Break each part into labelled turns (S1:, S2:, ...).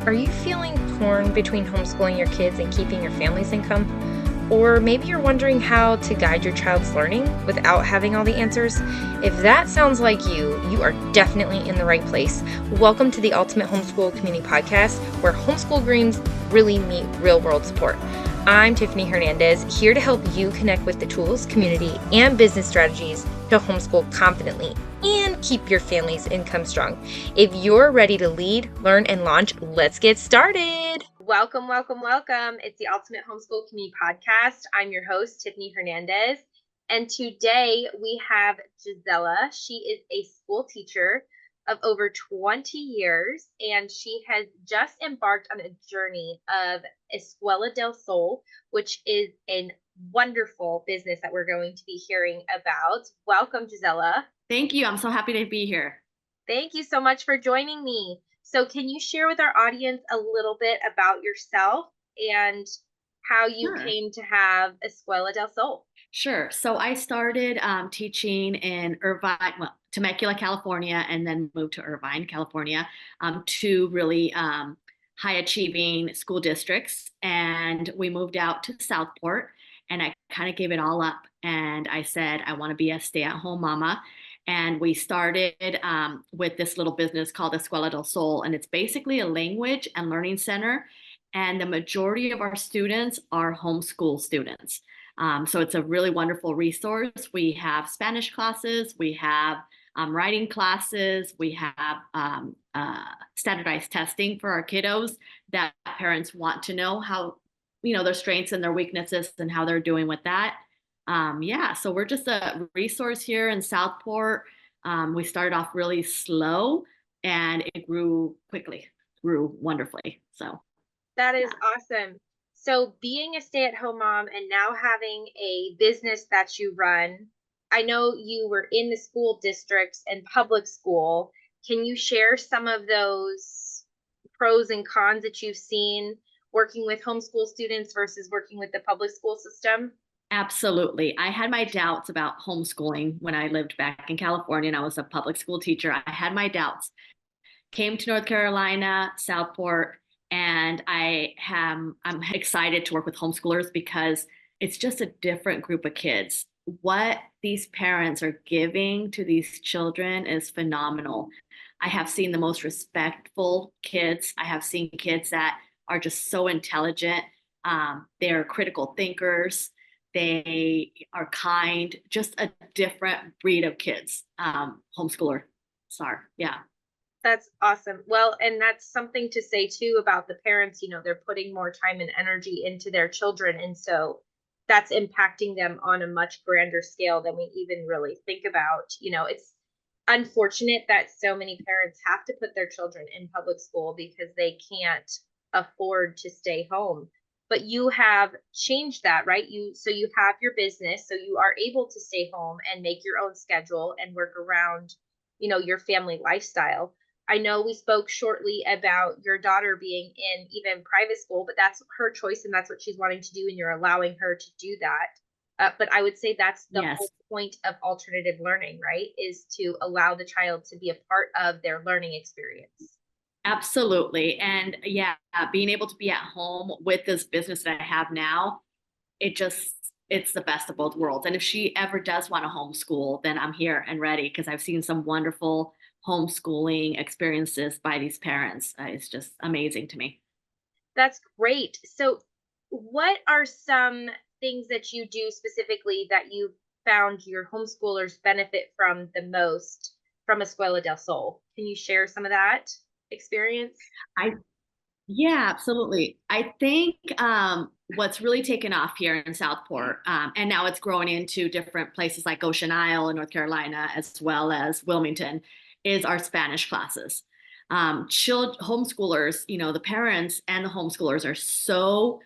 S1: Are you feeling torn between homeschooling your kids and keeping your family's income? Or maybe you're wondering how to guide your child's learning without having all the answers? If that sounds like you are definitely in the right place. Welcome to the Ultimate Homeschool Community Podcast, where homeschool dreams really meet real world support. I'm Tiffany Hernandez, here to help you connect with the tools, community, and business strategies to homeschool confidently and keep your family's income strong. If you're ready to lead, learn, and launch, let's get started. Welcome, welcome, welcome. It's the Ultimate Homeschool Community Podcast. I'm your host, Tiffany Hernandez. And today we have Gisella. She is a school teacher of over 20 years, and she has just embarked on a journey of Escuela Del Sol, which is a wonderful business that we're going to be hearing about. Welcome, Gisella.
S2: Thank you. I'm so happy to be here.
S1: Thank you so much for joining me. So can you share with our audience a little bit about yourself and how you
S2: Sure.
S1: came to have Escuela Del Sol?
S2: Sure. So I started teaching in Temecula, California, and then moved to Irvine, California, two really high achieving school districts. And we moved out to Southport, and I kind of gave it all up. And I said, I want to be a stay at home mama. And we started with this little business called Escuela del Sol. And it's basically a language and learning center. And the majority of our students are homeschool students. So it's a really wonderful resource. We have Spanish classes, we have writing classes, we have standardized testing for our kiddos that parents want to know how, their strengths and their weaknesses and how they're doing with that. So we're just a resource here in Southport. We started off really slow and it grew quickly, grew wonderfully. So
S1: That is awesome. So being a stay-at-home mom and now having a business that you run, I know you were in the school districts and public school. Can you share some of those pros and cons that you've seen working with homeschool students versus working with the public school system?
S2: absolutely. I had my doubts about homeschooling when I lived back in California and I was a public school teacher. I had my doubts. Came to North Carolina, Southport, and I'm excited to work with homeschoolers because it's just a different group of kids. What these parents are giving to these children is phenomenal. I have seen the most respectful kids. I have seen kids that are just so intelligent. They're critical thinkers. They are kind, just a different breed of kids. Homeschooler. Sorry. Yeah.
S1: That's awesome. Well, and that's something to say too about the parents, they're putting more time and energy into their children. And so that's impacting them on a much grander scale than we even really think about. It's unfortunate that so many parents have to put their children in public school because they can't afford to stay home. But you have changed that, right? You have your business, so you are able to stay home and make your own schedule and work around, your family lifestyle. I know we spoke shortly about your daughter being in even private school, but that's her choice and that's what she's wanting to do, and you're allowing her to do that. But I would say that's the
S2: Yes.
S1: whole point of alternative learning, right? Is to allow the child to be a part of their learning experience.
S2: Absolutely. And yeah, being able to be at home with this business that I have now, it just, it's the best of both worlds. And if she ever does want to homeschool, then I'm here and ready because I've seen some wonderful homeschooling experiences by these parents. It's just amazing to me.
S1: That's great. So, what are some things that you do specifically that you found your homeschoolers benefit from the most from Escuela del Sol? Can you share some of that experience?
S2: I Yeah, absolutely. I think what's really taken off here in Southport, and now it's growing into different places like Ocean Isle in North Carolina, as well as Wilmington, is our Spanish classes. Homeschoolers, the parents and the homeschoolers are so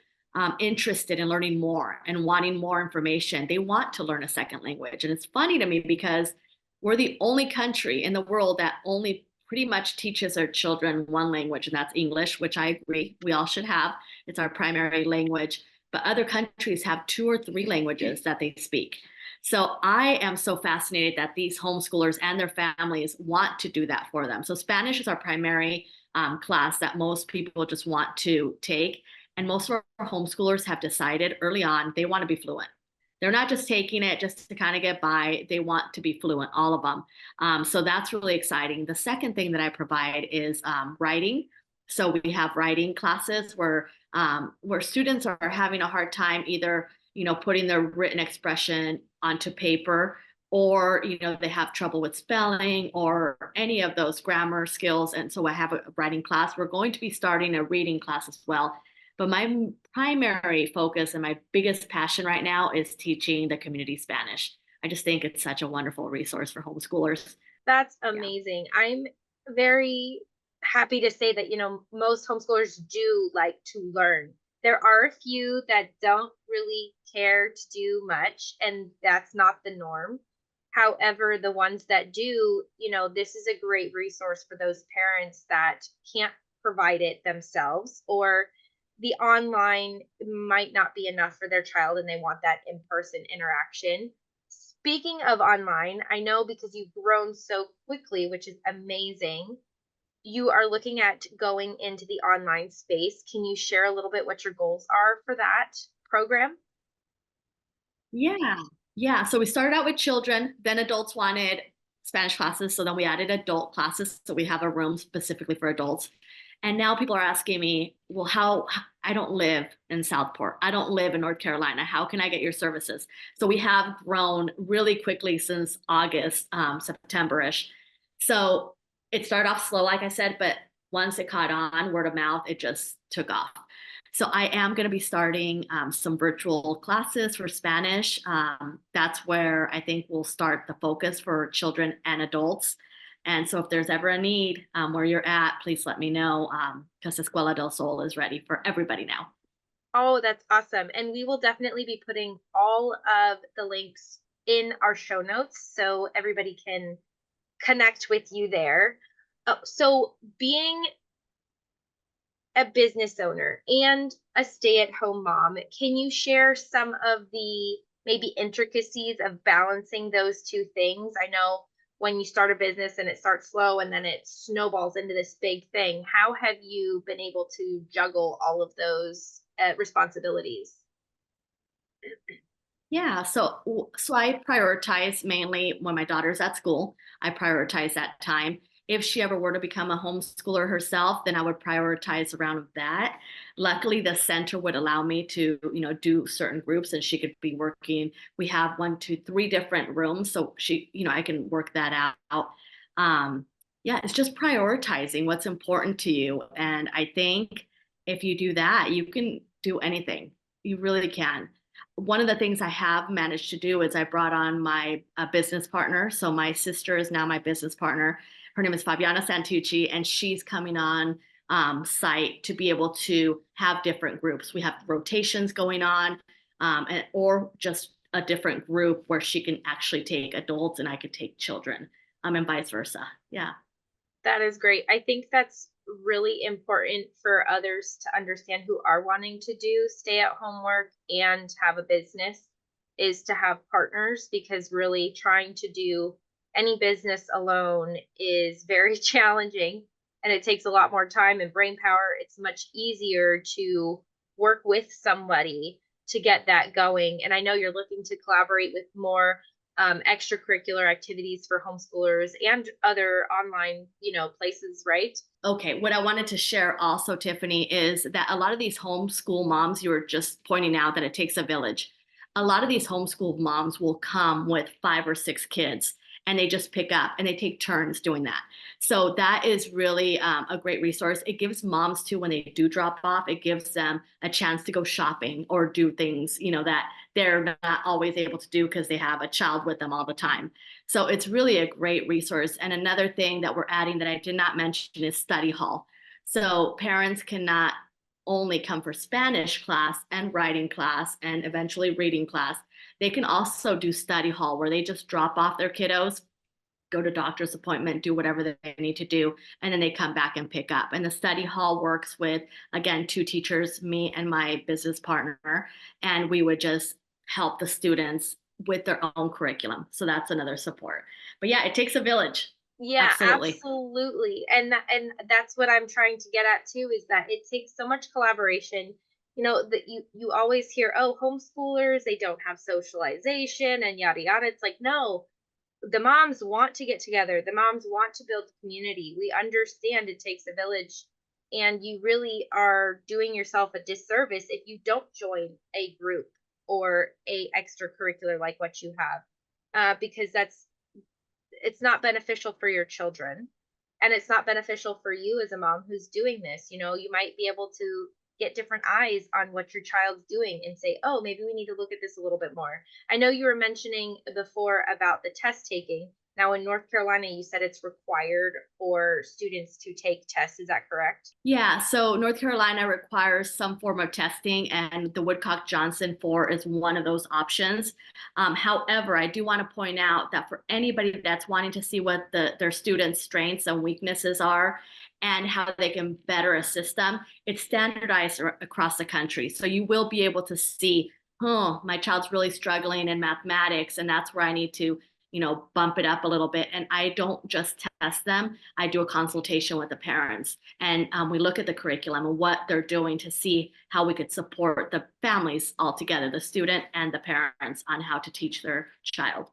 S2: interested in learning more and wanting more information. They want to learn a second language. And it's funny to me because we're the only country in the world that only pretty much teaches our children one language, and that's English, which I agree we all should have. It's our primary language. But other countries have two or three languages that they speak. So I am so fascinated that these homeschoolers and their families want to do that for them. So Spanish is our primary class that most people just want to take. And most of our homeschoolers have decided early on they want to be fluent. They're not just taking it just to kind of get by. They want to be fluent, all of them. So that's really exciting. The second thing that I provide is writing. So we have writing classes where students are having a hard time either putting their written expression onto paper, or they have trouble with spelling or any of those grammar skills. And so I have a writing class. We're going to be starting a reading class as well. But my primary focus and my biggest passion right now is teaching the community Spanish. I just think it's such a wonderful resource for homeschoolers.
S1: That's
S2: Yeah.
S1: amazing. I'm very happy to say that, most homeschoolers do like to learn. There are a few that don't really care to do much, and that's not the norm. However, the ones that do, this is a great resource for those parents that can't provide it themselves, or the online might not be enough for their child and they want that in-person interaction. Speaking of online, I know because you've grown so quickly, which is amazing, you are looking at going into the online space. Can you share a little bit what your goals are for that program?
S2: Yeah. Yeah. So we started out with children, then adults wanted Spanish classes. So then we added adult classes. So we have a room specifically for adults. And now people are asking me, well, how I don't live in Southport. I don't live in North Carolina. How can I get your services? So we have grown really quickly since August, September-ish. So it started off slow, like I said, but once it caught on, word of mouth, it just took off. So I am going to be starting some virtual classes for Spanish. That's where I think we'll start the focus for children and adults. And so if there's ever a need where you're at, please let me know, because Escuela del Sol is ready for everybody now.
S1: Oh, that's awesome. And we will definitely be putting all of the links in our show notes so everybody can connect with you there. Oh, so being a business owner and a stay-at-home mom, can you share some of the maybe intricacies of balancing those two things? I know when you start a business and it starts slow and then it snowballs into this big thing. How have you been able to juggle all of those responsibilities?
S2: Yeah, so I prioritize mainly when my daughter's at school. I prioritize that time. If she ever were to become a homeschooler herself, then I would prioritize around that. Luckily, the center would allow me to, do certain groups, and she could be working. We have one, two, three different rooms, so I can work that out. Um, yeah, it's just prioritizing what's important to you, and I think if you do that, you can do anything. You really can. One of the things I have managed to do is I brought on my business partner. So my sister is now my business partner. Her name is Fabiana Santucci, and she's coming on site to be able to have different groups. We have rotations going on, or just a different group where she can actually take adults and I could take children, and vice versa. Yeah.
S1: That is great. I think that's really important for others to understand who are wanting to do stay at home work and have a business is to have partners, because really trying to do any business alone is very challenging and it takes a lot more time and brain power. It's much easier to work with somebody to get that going. And I know you're looking to collaborate with more extracurricular activities for homeschoolers and other online, places, right?
S2: Okay, what I wanted to share also, Tiffany, is that a lot of these homeschool moms, you were just pointing out that it takes a village. A lot of these homeschool moms will come with 5 or 6 kids and they just pick up and they take turns doing that. So that is really a great resource. It gives moms too, when they do drop off, it gives them a chance to go shopping or do things, that they're not always able to do because they have a child with them all the time. So it's really a great resource. And another thing that we're adding that I did not mention is study hall. So parents can not only come for Spanish class and writing class and eventually reading class, they can also do study hall where they just drop off their kiddos, go to doctor's appointment, do whatever they need to do, and then they come back and pick up. And the study hall works with, again, 2 teachers, me and my business partner, and we would just help the students with their own curriculum. So that's another support. But yeah, it takes a village.
S1: Yeah,
S2: Absolutely.
S1: absolutely. And that's what I'm trying to get at too, is that it takes so much collaboration. You know, that you always hear, oh, homeschoolers, they don't have socialization and yada yada. It's like, no, the moms want to get together. The moms want to build community. We understand it takes a village, and you really are doing yourself a disservice if you don't join a group or a extracurricular like what you have, because it's not beneficial for your children, and it's not beneficial for you as a mom who's doing this. You know, you might be able to get different eyes on what your child's doing and say, oh, maybe we need to look at this a little bit more. I know you were mentioning before about the test taking. Now in North Carolina, you said it's required for students to take tests. Is that correct?
S2: Yeah, so North Carolina requires some form of testing, and the Woodcock Johnson 4 is one of those options. However, I do want to point out that for anybody that's wanting to see what their students' strengths and weaknesses are and how they can better assist them, it's standardized across the country. So you will be able to see, oh, my child's really struggling in mathematics, and that's where I need to, bump it up a little bit. And I don't just test them, I do a consultation with the parents. And we look at the curriculum and what they're doing to see how we could support the families all together, the student and the parents, on how to teach their child.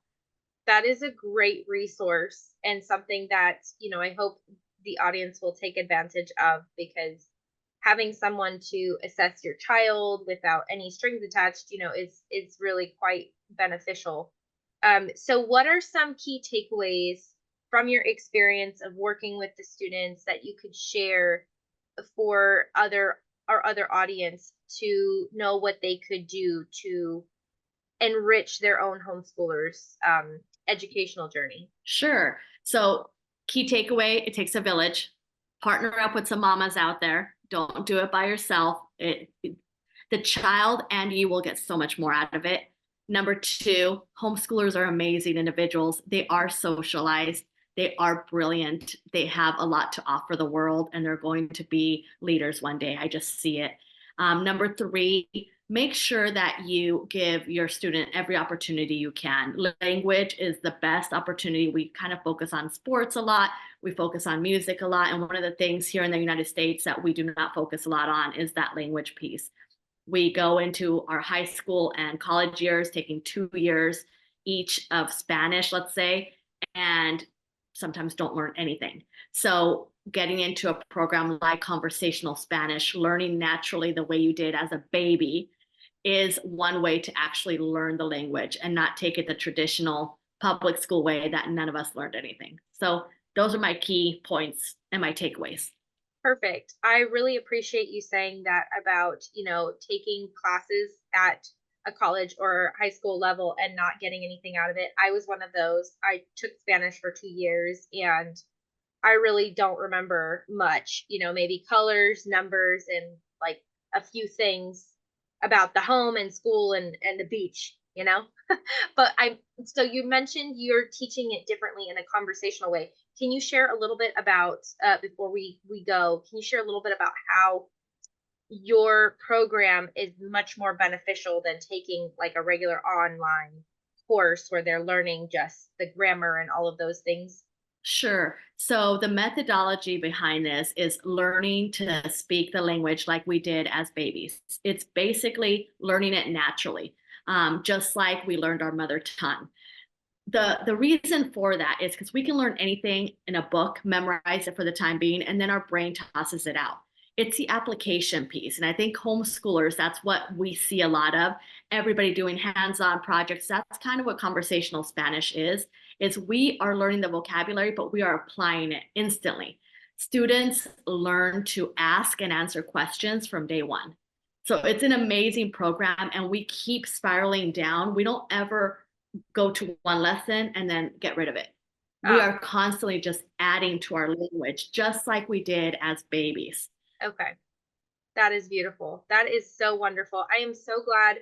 S1: That is a great resource and something that, I hope the audience will take advantage of, because having someone to assess your child without any strings attached, is really quite beneficial. So what are some key takeaways from your experience of working with the students that you could share for our other audience to know what they could do to enrich their own homeschoolers educational journey?
S2: Sure. So, key takeaway, it takes a village. Partner up with some mamas out there. Don't do it by yourself. The child and you will get so much more out of it. Number two, homeschoolers are amazing individuals. They are socialized. They are brilliant. They have a lot to offer the world, and they're going to be leaders one day. I just see it. Number three, make sure that you give your student every opportunity you can. Language is the best opportunity. We kind of focus on sports a lot, we focus on music a lot. And one of the things here in the United States that we do not focus a lot on is that language piece. We go into our high school and college years taking 2 years each of Spanish, let's say, and sometimes don't learn anything. So, getting into a program like conversational Spanish, learning naturally the way you did as a baby, is one way to actually learn the language and not take it the traditional public school way that none of us learned anything. So, those are my key points and my takeaways.
S1: Perfect. I really appreciate you saying that about, taking classes at a college or high school level and not getting anything out of it. I was one of those. I took Spanish for 2 years, and I really don't remember much, maybe colors, numbers, and like a few things about the home and school and the beach. But so you mentioned you're teaching it differently in a conversational way. Can you share a little bit about, before we go, can you share a little bit about how your program is much more beneficial than taking like a regular online course where they're learning just the grammar and all of those things?
S2: Sure. So the methodology behind this is learning to speak the language like we did as babies. It's basically learning it naturally, just like we learned our mother tongue. The reason for that is because we can learn anything in a book, memorize it for the time being, and then our brain tosses it out. It's the application piece. And I think homeschoolers, that's what we see a lot of. Everybody doing hands-on projects. That's kind of what conversational Spanish is we are learning the vocabulary, but we are applying it instantly. Students learn to ask and answer questions from day one. So it's an amazing program, and we keep spiraling down. We don't ever go to one lesson and then get rid of it. We
S1: Ah,
S2: are constantly just adding to our language, just like we did as babies.
S1: okay. That is beautiful. That is so wonderful. I am so glad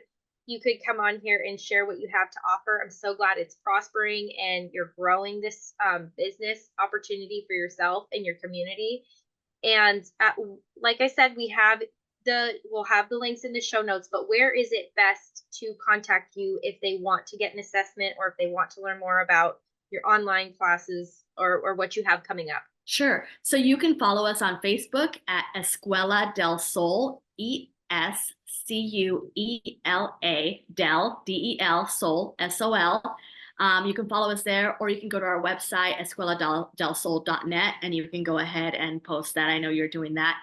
S1: you could come on here and share what you have to offer. I'm so glad it's prospering and you're growing this business opportunity for yourself and your community. And like I said, we'll have the links in the show notes. But where is it best to contact you if they want to get an assessment or if they want to learn more about your online classes? or what you have coming up?
S2: Sure. So you can follow us on Facebook at Escuela del Sol, ESCUELA, Del, DEL, Sol, SOL. You can follow us there, or you can go to our website, escueladelsol.net, and you can go ahead and post that. I know you're doing that.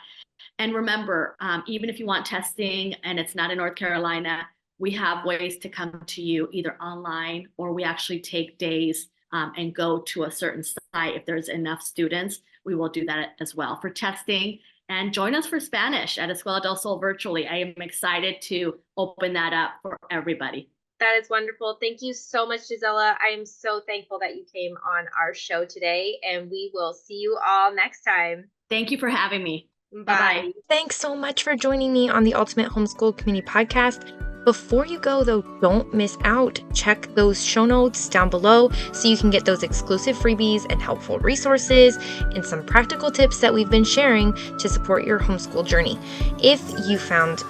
S2: And remember, even if you want testing and it's not in North Carolina, we have ways to come to you either online, or we actually take days and go to a certain site. If there's enough students, we will do that as well for testing. And join us for Spanish at Escuela del Sol virtually. I am excited to open that up for everybody.
S1: That is wonderful. Thank you so much, Gisella. I am so thankful that you came on our show today, and we will see you all next time.
S2: Thank you for having me.
S1: Bye.
S2: Bye-bye.
S1: Thanks so much for joining me on the Ultimate Homeschool Community Podcast. Before you go, though, don't miss out. Check those show notes down below so you can get those exclusive freebies and helpful resources and some practical tips that we've been sharing to support your homeschool journey. If you found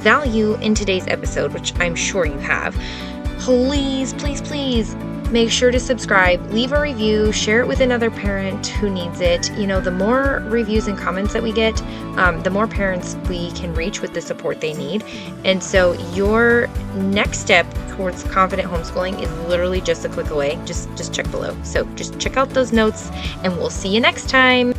S1: value in today's episode, which I'm sure you have, please make sure to subscribe, leave a review, share it with another parent who needs it. You know, the more reviews and comments that we get, the more parents we can reach with the support they need. And so your next step towards confident homeschooling is literally just a click away. Just check below. So just check out those notes, and we'll see you next time.